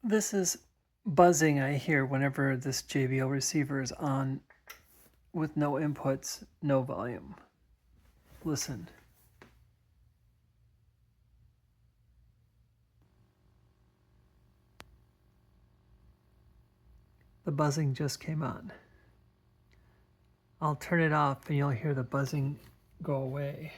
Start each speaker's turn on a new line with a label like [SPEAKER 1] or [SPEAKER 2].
[SPEAKER 1] This is buzzing I hear whenever this JBL receiver is on with no inputs, no volume. Listen. The buzzing just came on. I'll turn it off and you'll hear the buzzing go away.